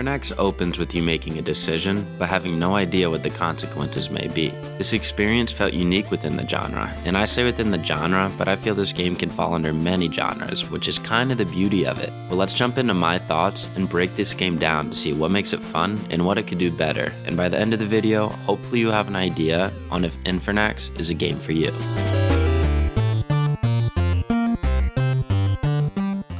Infernax opens with you making a decision, but having no idea what the consequences may be. This experience felt unique within the genre, and I say within the genre, but I feel this game can fall under many genres, which is kind of the beauty of it. But let's jump into my thoughts and break this game down to see what makes it fun and what it could do better, and by the end of the video, hopefully you have an idea on if Infernax is a game for you.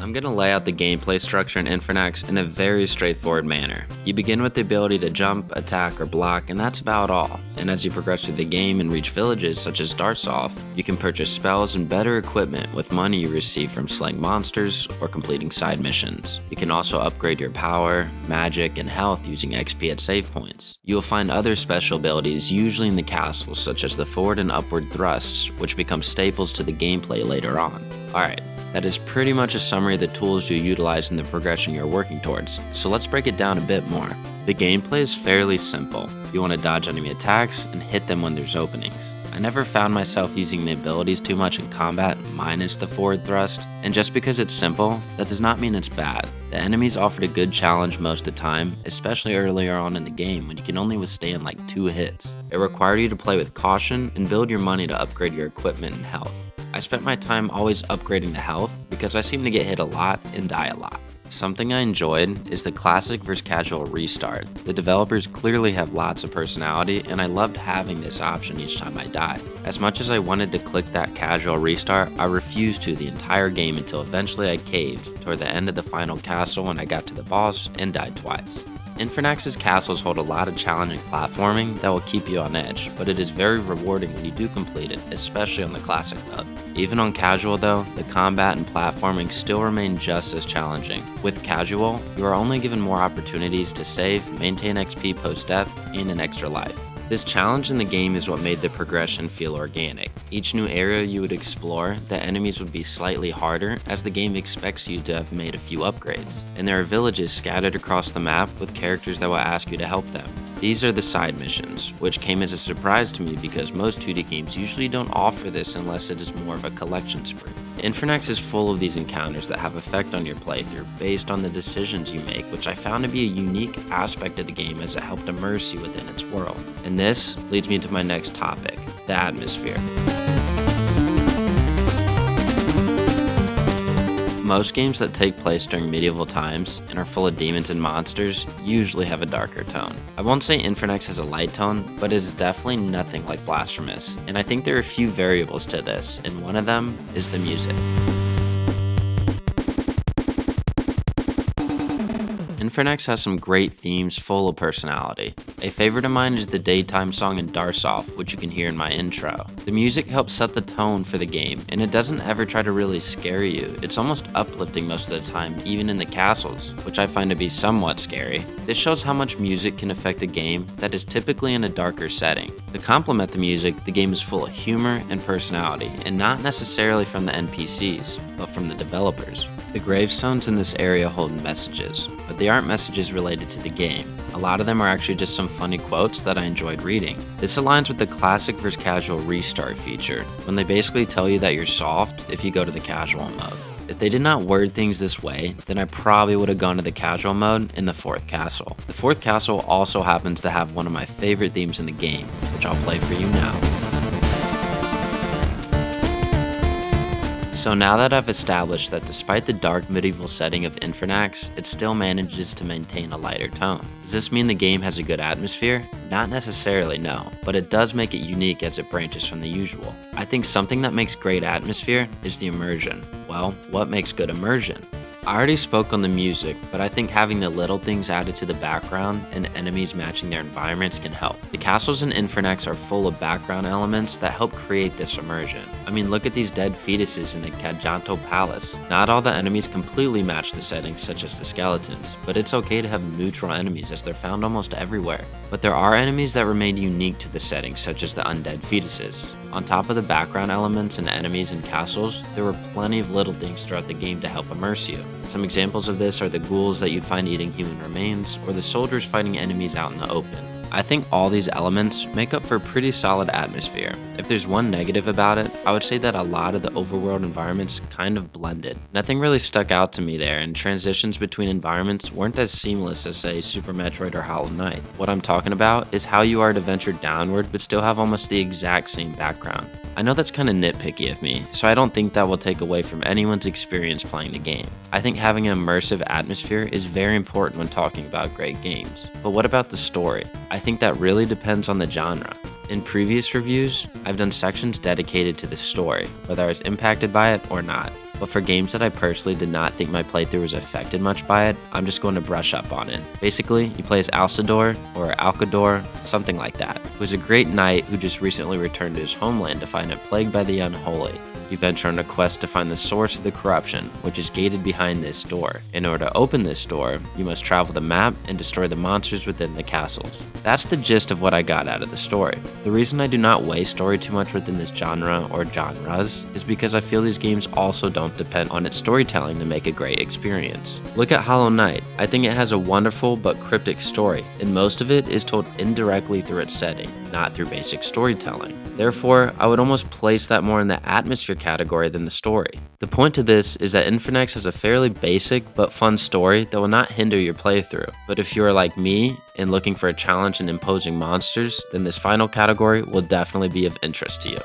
I'm going to lay out the gameplay structure in Infernax in a very straightforward manner. You begin with the ability to jump, attack, or block, and that's about all. And as you progress through the game and reach villages such as Darsoft, you can purchase spells and better equipment with money you receive from slaying monsters or completing side missions. You can also upgrade your power, magic, and health using XP at save points. You will find other special abilities usually in the castles such as the forward and upward thrusts, which become staples to the gameplay later on. Alright. That is pretty much a summary of the tools you utilize in the progression you're working towards, so let's break it down a bit more. The gameplay is fairly simple. You want to dodge enemy attacks and hit them when there's openings. I never found myself using the abilities too much in combat minus the forward thrust, and just because it's simple, that does not mean it's bad. The enemies offered a good challenge most of the time, especially earlier on in the game when you can only withstand like 2 hits. It required you to play with caution and build your money to upgrade your equipment and health. I spent my time always upgrading the health because I seem to get hit a lot and die a lot. Something I enjoyed is the classic vs casual restart. The developers clearly have lots of personality, and I loved having this option each time I died. As much as I wanted to click that casual restart, I refused to the entire game until eventually I caved toward the end of the final castle when I got to the boss and died twice. Infernax's castles hold a lot of challenging platforming that will keep you on edge, but it is very rewarding when you do complete it, especially on the classic mode. Even on casual though, the combat and platforming still remain just as challenging. With casual, you are only given more opportunities to save, maintain XP post-death, and an extra life. This challenge in the game is what made the progression feel organic. Each new area you would explore, the enemies would be slightly harder as the game expects you to have made a few upgrades. And there are villages scattered across the map with characters that will ask you to help them. These are the side missions, which came as a surprise to me because most 2D games usually don't offer this unless it is more of a collection spree. Infernax is full of these encounters that have effect on your playthrough based on the decisions you make, which I found to be a unique aspect of the game as it helped immerse you within its world. And this leads me to my next topic, the atmosphere. Most games that take place during medieval times and are full of demons and monsters usually have a darker tone. I won't say Infernax has a light tone, but it is definitely nothing like Blasphemous, and I think there are a few variables to this, and one of them is the music. Infernax has some great themes full of personality. A favorite of mine is the daytime song in Darsoft, which you can hear in my intro. The music helps set the tone for the game, and it doesn't ever try to really scare you. It's almost uplifting most of the time, even in the castles, which I find to be somewhat scary. This shows how much music can affect a game that is typically in a darker setting. To complement the music, the game is full of humor and personality, and not necessarily from the NPCs, but from the developers. The gravestones in this area hold messages, but they aren't messages related to the game. A lot of them are actually just some funny quotes that I enjoyed reading. This aligns with the classic vs casual restart feature, when they basically tell you that you're soft if you go to the casual mode. If they did not word things this way, then I probably would have gone to the casual mode in the 4th castle. The 4th castle also happens to have one of my favorite themes in the game, which I'll play for you now. So now that I've established that despite the dark medieval setting of Infernax, it still manages to maintain a lighter tone. Does this mean the game has a good atmosphere? Not necessarily, no, but it does make it unique as it branches from the usual. I think something that makes great atmosphere is the immersion. Well, what makes good immersion? I already spoke on the music, but I think having the little things added to the background and enemies matching their environments can help. The castles in Infernax are full of background elements that help create this immersion. I mean, look at these dead fetuses in the Cajanto Palace. Not all the enemies completely match the settings, such as the skeletons, but it's okay to have neutral enemies as they're found almost everywhere. But there are enemies that remain unique to the settings, such as the undead fetuses. On top of the background elements and enemies and castles, there were plenty of little things throughout the game to help immerse you. Some examples of this are the ghouls that you'd find eating human remains, or the soldiers fighting enemies out in the open. I think all these elements make up for a pretty solid atmosphere. If there's one negative about it, I would say that a lot of the overworld environments kind of blended. Nothing really stuck out to me there, and transitions between environments weren't as seamless as, say, Super Metroid or Hollow Knight. What I'm talking about is how you are to venture downward but still have almost the exact same background. I know that's kind of nitpicky of me, so I don't think that will take away from anyone's experience playing the game. I think having an immersive atmosphere is very important when talking about great games. But what about the story? I think that really depends on the genre. In previous reviews, I've done sections dedicated to the story, whether I was impacted by it or not. But for games that I personally did not think my playthrough was affected much by it, I'm just going to brush up on it. Basically, you play as Alcador, or Alcador, something like that, who's a great knight who just recently returned to his homeland to find it plagued by the unholy. You venture on a quest to find the source of the corruption, which is gated behind this door. In order to open this door, you must travel the map and destroy the monsters within the castles. That's the gist of what I got out of the story. The reason I do not weigh story too much within this genre or genres is because I feel these games also don't depend on its storytelling to make a great experience. Look at Hollow Knight. I think it has a wonderful but cryptic story, and most of it is told indirectly through its setting, not through basic storytelling. Therefore, I would almost place that more in the atmosphere category than the story. The point to this is that Infernax has a fairly basic but fun story that will not hinder your playthrough. But if you are like me and looking for a challenge in imposing monsters, then this final category will definitely be of interest to you.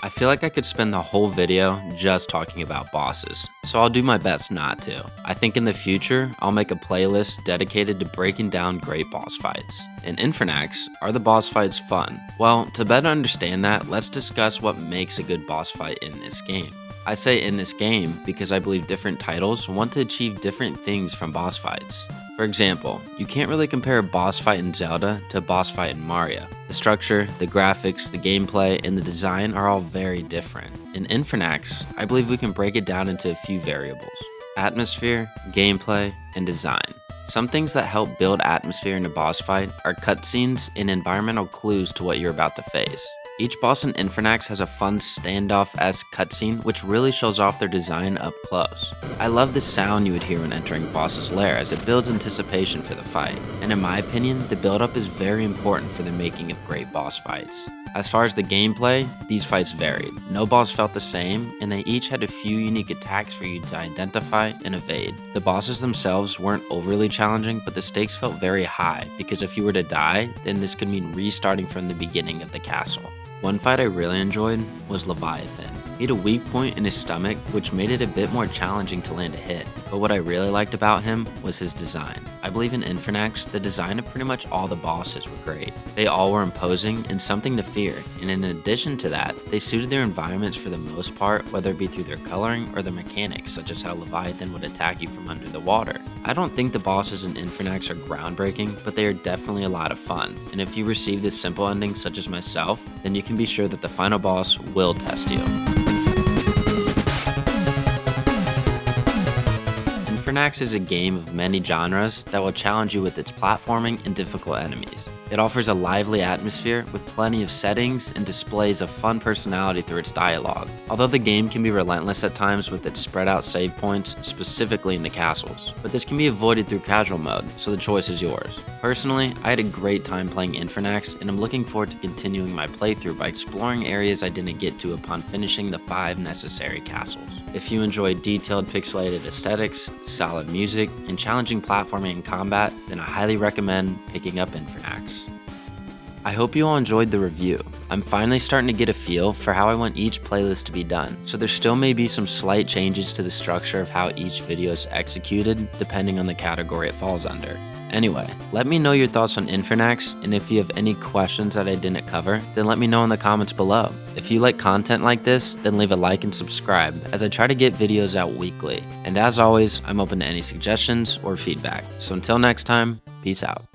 I feel like I could spend the whole video just talking about bosses, so I'll do my best not to. I think in the future, I'll make a playlist dedicated to breaking down great boss fights. In Infernax, are the boss fights fun? Well, to better understand that, let's discuss what makes a good boss fight in this game. I say in this game because I believe different titles want to achieve different things from boss fights. For example, you can't really compare a boss fight in Zelda to a boss fight in Mario. The structure, the graphics, the gameplay, and the design are all very different. In Infernax, I believe we can break it down into a few variables: atmosphere, gameplay, and design. Some things that help build atmosphere in a boss fight are cutscenes and environmental clues to what you're about to face. Each boss in Infernax has a fun standoff-esque cutscene which really shows off their design up close. I love the sound you would hear when entering boss's lair as it builds anticipation for the fight, and in my opinion, the build-up is very important for the making of great boss fights. As far as the gameplay, these fights varied. No boss felt the same, and they each had a few unique attacks for you to identify and evade. The bosses themselves weren't overly challenging, but the stakes felt very high, because if you were to die, then this could mean restarting from the beginning of the castle. One fight I really enjoyed was Leviathan. He had a weak point in his stomach, which made it a bit more challenging to land a hit, but what I really liked about him was his design. I believe in Infernax, the design of pretty much all the bosses were great. They all were imposing and something to fear, and in addition to that, they suited their environments for the most part, whether it be through their coloring or their mechanics, such as how Leviathan would attack you from under the water. I don't think the bosses in Infernax are groundbreaking, but they are definitely a lot of fun, and if you receive this simple ending such as myself, then you can be sure that the final boss will test you. Infernax is a game of many genres that will challenge you with its platforming and difficult enemies. It offers a lively atmosphere with plenty of settings and displays a fun personality through its dialogue. Although the game can be relentless at times with its spread out save points, specifically in the castles, but this can be avoided through casual mode, so the choice is yours. Personally, I had a great time playing Infernax, and I'm looking forward to continuing my playthrough by exploring areas I didn't get to upon finishing the 5 necessary castles. If you enjoy detailed pixelated aesthetics, solid music, and challenging platforming and combat, then I highly recommend picking up Infernax. I hope you all enjoyed the review. I'm finally starting to get a feel for how I want each playlist to be done, so there still may be some slight changes to the structure of how each video is executed depending on the category it falls under. Anyway, let me know your thoughts on Infernax, and if you have any questions that I didn't cover, then let me know in the comments below. If you like content like this, then leave a like and subscribe, as I try to get videos out weekly. And as always, I'm open to any suggestions or feedback. So until next time, peace out.